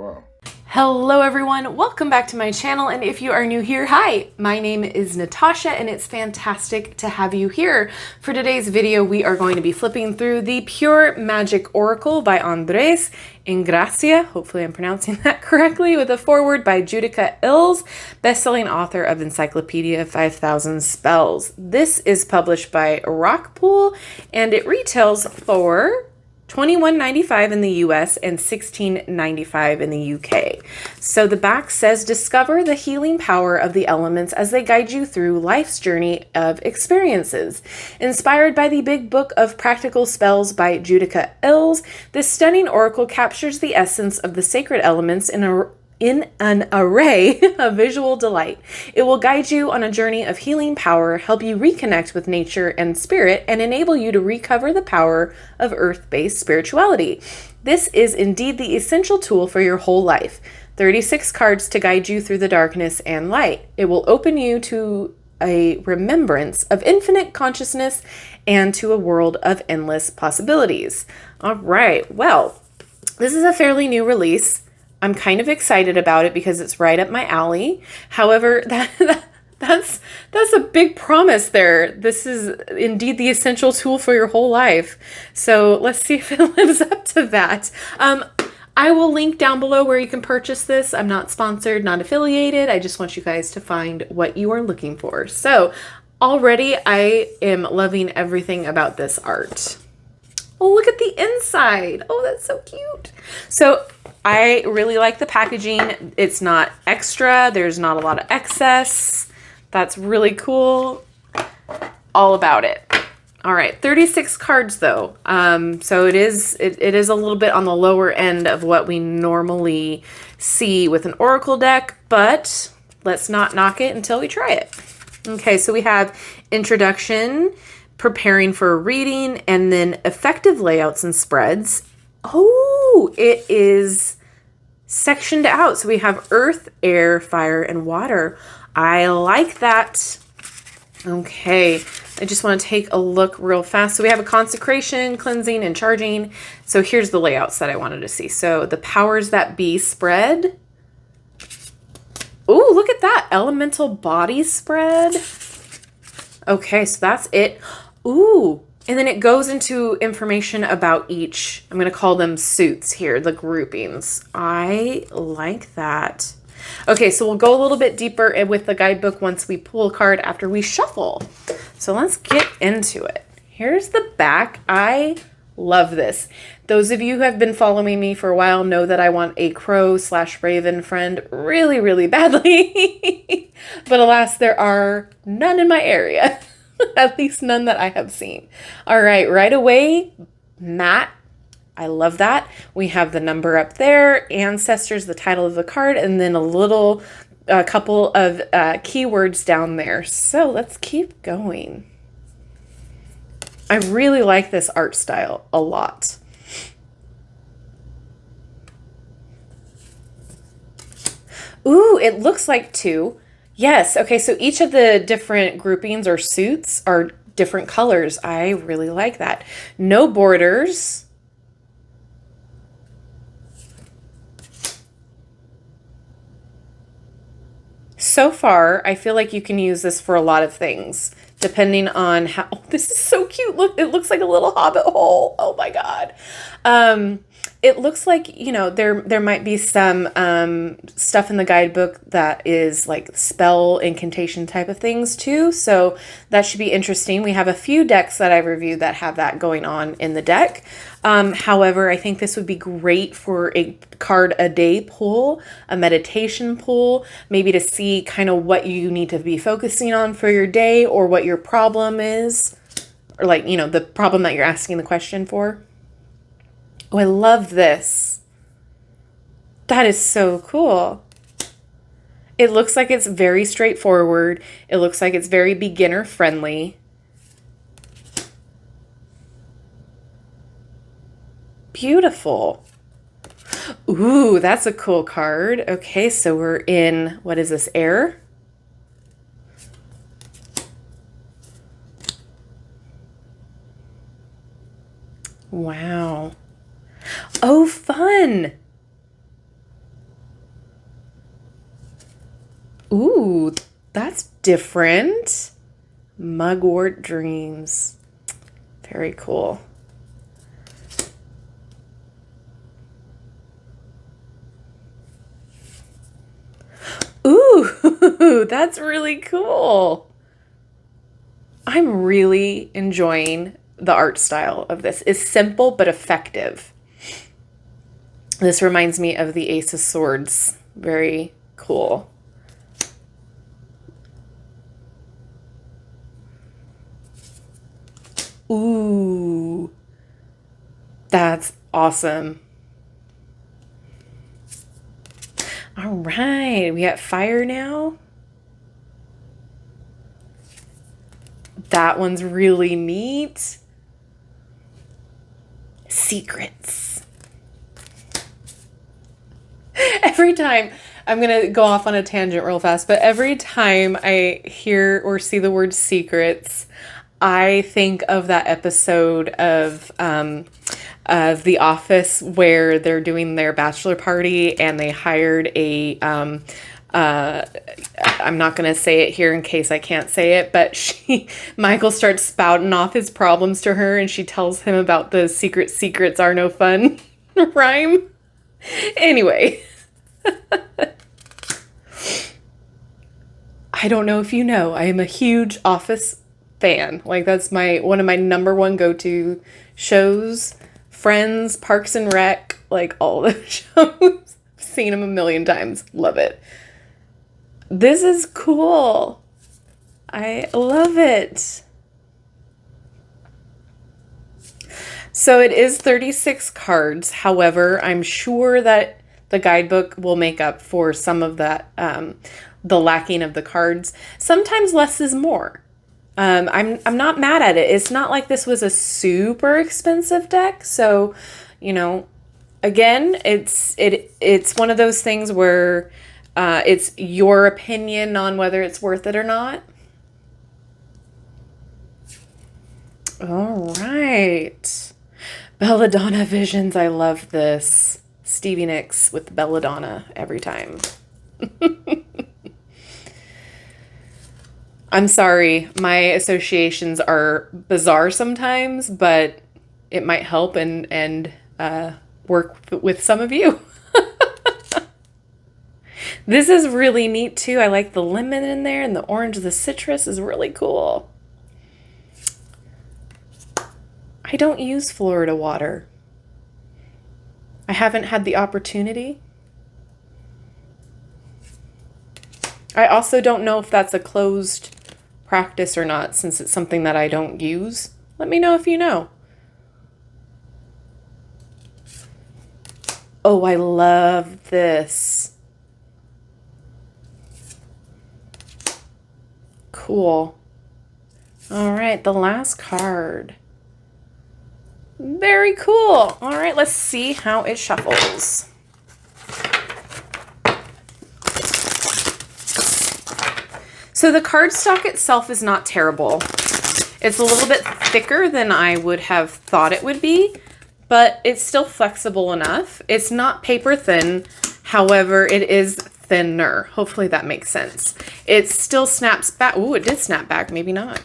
Wow. Hello everyone, welcome back to my channel, and if you are new here, hi, my name is Natasha and it's fantastic to have you here. For today's video, we are going to be flipping through the Pure Magic Oracle by Andres Engracia, hopefully I'm pronouncing that correctly, with a foreword by Judica Ills, best-selling author of Encyclopedia 5000 Spells. This is published by Rockpool and it retails for $21.95 in the US and $16.95 in the UK. So the back says, discover the healing power of the elements as they guide you through life's journey of experiences. Inspired by the Big Book of Practical Spells by Judica Ills, this stunning oracle captures the essence of the sacred elements in an array of visual delight. It will guide you on a journey of healing power, help you reconnect with nature and spirit, and enable you to recover the power of earth-based spirituality. This is indeed the essential tool for your whole life. 36 cards to guide you through the darkness and light. It will open you to a remembrance of infinite consciousness and to a world of endless possibilities. All right, well, this is a fairly new release. I'm kind of excited about it because it's right up my alley. However, that's a big promise there. This is indeed the essential tool for your whole life. So let's see if it lives up to that. I will link down below where you can purchase this. I'm not sponsored, not affiliated. I just want you guys to find what you are looking for. So already I am loving everything about this art. Oh, look at the inside. Oh, that's so cute. So I really like the packaging. It's not extra. There's not a lot of excess. That's really cool. All about it. All right, 36 cards though. So it is a little bit on the lower end of what we normally see with an oracle deck, but let's not knock it until we try it. Okay, so we have introduction, preparing for a reading, and then effective layouts and spreads. Oh, it is sectioned out. So we have earth, air, fire, and water. I like that. Okay, I just want to take a look real fast. So we have a consecration, cleansing, and charging. So here's the layouts that I wanted to see. So the powers that be spread. Oh, look at that. Elemental body spread. Okay, so that's it. Ooh, and then it goes into information about each. I'm going to call them suits here, the groupings. I like that. Okay, so we'll go a little bit deeper with the guidebook once we pull a card after we shuffle. So let's get into it. Here's the back. I love this. Those of you who have been following me for a while know that I want a crow/raven friend really, really badly. But alas, there are none in my area. At least none that I have seen. All right, right away, Matt. I love that. We have the number up there, ancestors, the title of the card, and then a couple of keywords down there. So let's keep going. I really like this art style a lot. Ooh, it looks like two. Yes. Okay. So each of the different groupings or suits are different colors. I really like that. No borders. So far, I feel like you can use this for a lot of things, depending on how. Oh, this is so cute. Look, it looks like a little hobbit hole. Oh my God. It looks like, you know, there might be some stuff in the guidebook that is like spell incantation type of things too. So that should be interesting. We have a few decks that I've reviewed that have that going on in the deck. However, I think this would be great for a card a day pull, a meditation pull, maybe to see kind of what you need to be focusing on for your day or what your problem is, or like, you know, the problem that you're asking the question for. Oh, I love this. That is so cool. It looks like it's very straightforward. It looks like it's very beginner friendly. Beautiful. Ooh, that's a cool card. Okay, so we're in, what is this, air? Wow. Oh, fun. different. Mugwort Dreams. Very cool. Ooh, that's really cool. I'm really enjoying the art style of this. It's simple but effective. This reminds me of the Ace of Swords. Very cool. Ooh, that's awesome. All right, we got fire now. That one's really neat. Secrets. Every time, I'm going to go off on a tangent real fast, but every time I hear or see the word secrets, I think of that episode of The Office where they're doing their bachelor party and they hired a, I'm not going to say it here in case I can't say it, but Michael starts spouting off his problems to her and she tells him about the secrets are no fun rhyme. Anyway. I don't know if you know, I am a huge Office fan. Like that's one of my number one go-to shows. Friends, Parks and Rec, like all the shows. I've seen them a million times. Love it. This is cool. I love it. So it is 36 cards. However, I'm sure that the guidebook will make up for some of that, the lacking of the cards. Sometimes less is more. I'm not mad at it. It's not like this was a super expensive deck. So, you know, again, it's one of those things where it's your opinion on whether it's worth it or not. All right. Belladonna Visions. I love this. Stevie Nicks with Belladonna every time. I'm sorry, my associations are bizarre sometimes, but it might help and work with some of you. This is really neat too. I like the lemon in there and the orange, the citrus is really cool. I don't use Florida water. I haven't had the opportunity. I also don't know if that's a closed practice or not, since it's something that I don't use. Let me know if you know. Oh, I love this. Cool. All right, the last card. Very cool. All right, let's see how it shuffles. So the cardstock itself is not terrible. It's a little bit thicker than I would have thought it would be, but it's still flexible enough. It's not paper thin. However, it is thinner. Hopefully that makes sense. It still snaps back. Ooh, it did snap back. Maybe not.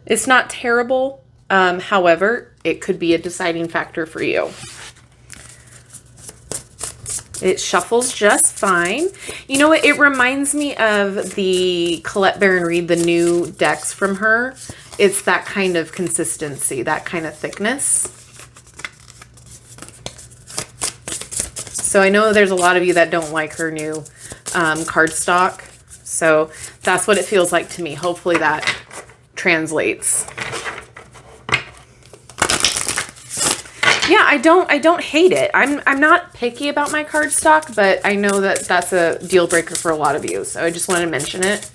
It's not terrible. However, it could be a deciding factor for you. It shuffles just fine. You know what? It reminds me of the Colette Baron Reid, the new decks from her. It's that kind of consistency, that kind of thickness. So I know there's a lot of you that don't like her new cardstock. So that's what it feels like to me. Hopefully that translates. Yeah, I don't hate it. I'm not picky about my cardstock, but I know that that's a deal breaker for a lot of you. So I just wanted to mention it.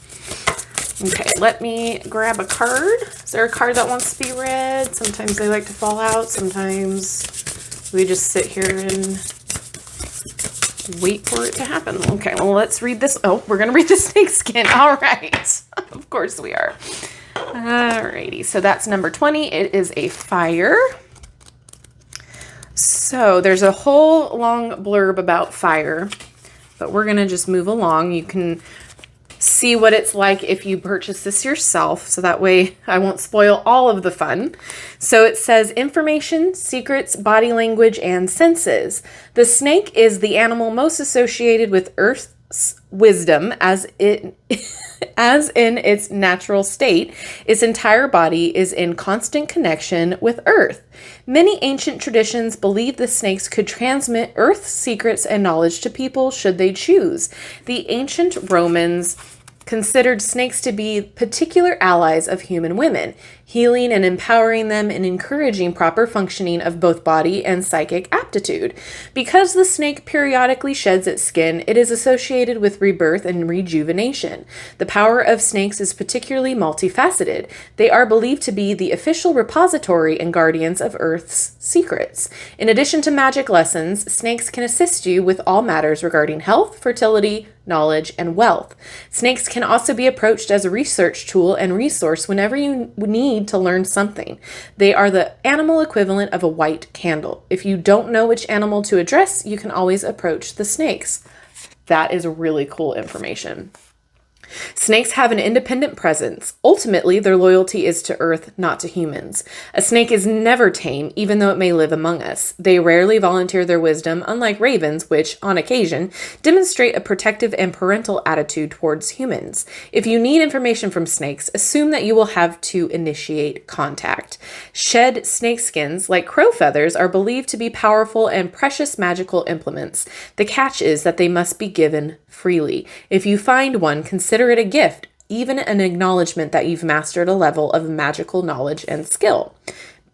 Okay, let me grab a card. Is there a card that wants to be read? Sometimes they like to fall out. Sometimes we just sit here and wait for it to happen. Okay, well, let's read this. Oh, we're going to read the snake skin. All right. Of course we are. Alrighty, so that's number 20. It is a fire. So there's a whole long blurb about fire. but we're going to just move along. You can see what it's like if you purchase this yourself, so that way I won't spoil all of the fun. So it says information, secrets, body language, and senses. The snake is the animal most associated with Earth's wisdom as in its natural state. Its entire body is in constant connection with Earth. Many ancient traditions believe the snakes could transmit Earth's secrets and knowledge to people should they choose. The ancient Romans considered snakes to be particular allies of human women, healing and empowering them and encouraging proper functioning of both body and psychic aptitude. Because the snake periodically sheds its skin, it is associated with rebirth and rejuvenation. The power of snakes is particularly multifaceted. They are believed to be the official repository and guardians of Earth's secrets. In addition to magic lessons, snakes can assist you with all matters regarding health, fertility, knowledge, and wealth. Snakes can also be approached as a research tool and resource whenever you need to learn something. They are the animal equivalent of a white candle. If you don't know which animal to address, you can always approach the snakes. That is really cool information. Snakes have an independent presence. Ultimately, their loyalty is to Earth, not to humans. A snake is never tame, even though it may live among us. They rarely volunteer their wisdom, unlike ravens, which, on occasion, demonstrate a protective and parental attitude towards humans. If you need information from snakes, assume that you will have to initiate contact. Shed snake skins, like crow feathers, are believed to be powerful and precious magical implements. The catch is that they must be given freely. If you find one, consider it a gift, even an acknowledgement that you've mastered a level of magical knowledge and skill.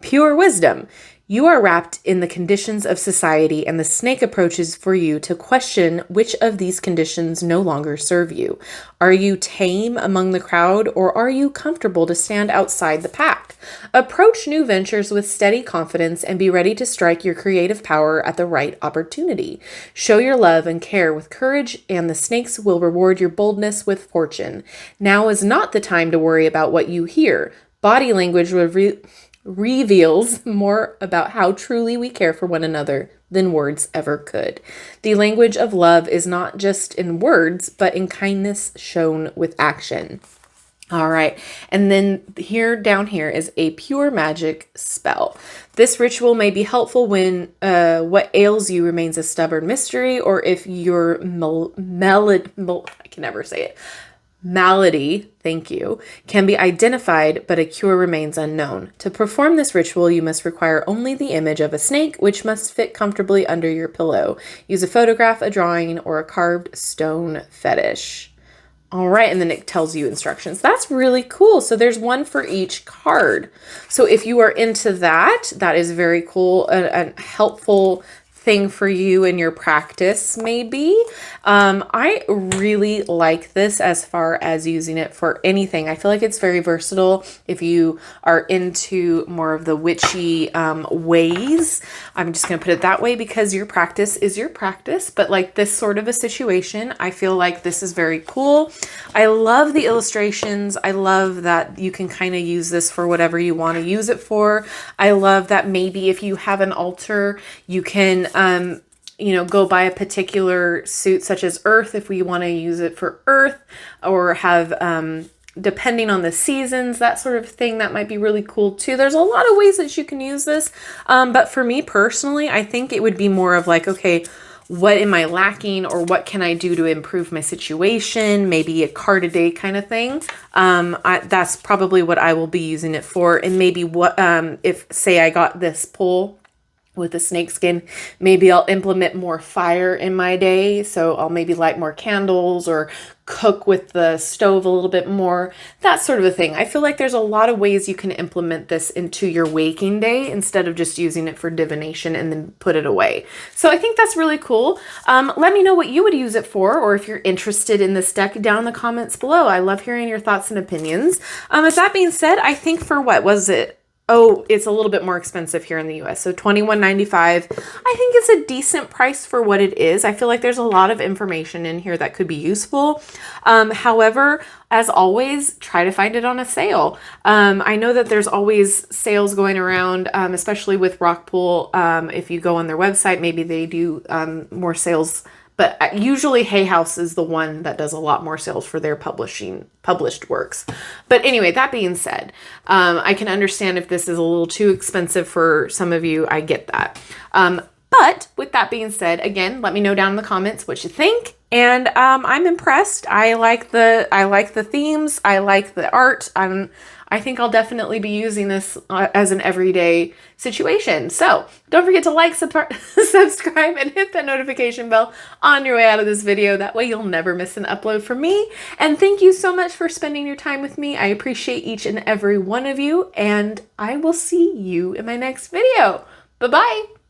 Pure wisdom. You are wrapped in the conditions of society, and the snake approaches for you to question which of these conditions no longer serve you. Are you tame among the crowd, or are you comfortable to stand outside the pack? Approach new ventures with steady confidence and be ready to strike your creative power at the right opportunity. Show your love and care with courage, and the snakes will reward your boldness with fortune. Now is not the time to worry about what you hear. Body language reveals more about how truly we care for one another than words ever could. The language of love is not just in words, but in kindness shown with action. All right, and then down here is a pure magic spell. This ritual may be helpful when what ails you remains a stubborn mystery, or if your malady, thank you, can be identified, but a cure remains unknown. To perform this ritual, you must require only the image of a snake, which must fit comfortably under your pillow. Use a photograph, a drawing, or a carved stone fetish. All right, and then it tells you instructions. That's really cool. So there's one for each card. So if you are into that, that is very cool, a helpful thing for you in your practice, maybe. I really like this as far as using it for anything. I feel like it's very versatile if you are into more of the witchy ways. I'm just going to put it that way because your practice is your practice, but like this sort of a situation, I feel like this is very cool. I love the illustrations. I love that you can kind of use this for whatever you want to use it for. I love that maybe if you have an altar, you can go buy a particular suit such as earth if we want to use it for earth, or have, depending on the seasons, that sort of thing. That might be really cool too. There's a lot of ways that you can use this. But for me personally, I think it would be more of like, okay, what am I lacking, or what can I do to improve my situation? Maybe a card a day kind of thing. That's probably what I will be using it for. And maybe what, if say I got this pull with the snakeskin, maybe I'll implement more fire in my day. So I'll maybe light more candles or cook with the stove a little bit more, that sort of a thing. I feel like there's a lot of ways you can implement this into your waking day instead of just using it for divination and then put it away. So I think that's really cool. Let me know what you would use it for, or if you're interested in this deck down in the comments below. I love hearing your thoughts and opinions. With that being said, I think for what was it? Oh, it's a little bit more expensive here in the US. So $21.95. I think it's a decent price for what it is. I feel like there's a lot of information in here that could be useful. However, as always, try to find it on a sale. I know that there's always sales going around, especially with Rockpool. If you go on their website, maybe they do more sales But usually Hay House is the one that does a lot more sales for their published works. But anyway, that being said, I can understand if this is a little too expensive for some of you. I get that. But with that being said, again, let me know down in the comments what you think. And I'm impressed. I like the themes. I like the art. I think I'll definitely be using this as an everyday situation. So don't forget to like, subscribe, and hit that notification bell on your way out of this video. That way you'll never miss an upload from me. And thank you so much for spending your time with me. I appreciate each and every one of you, and I will see you in my next video. Bye-bye.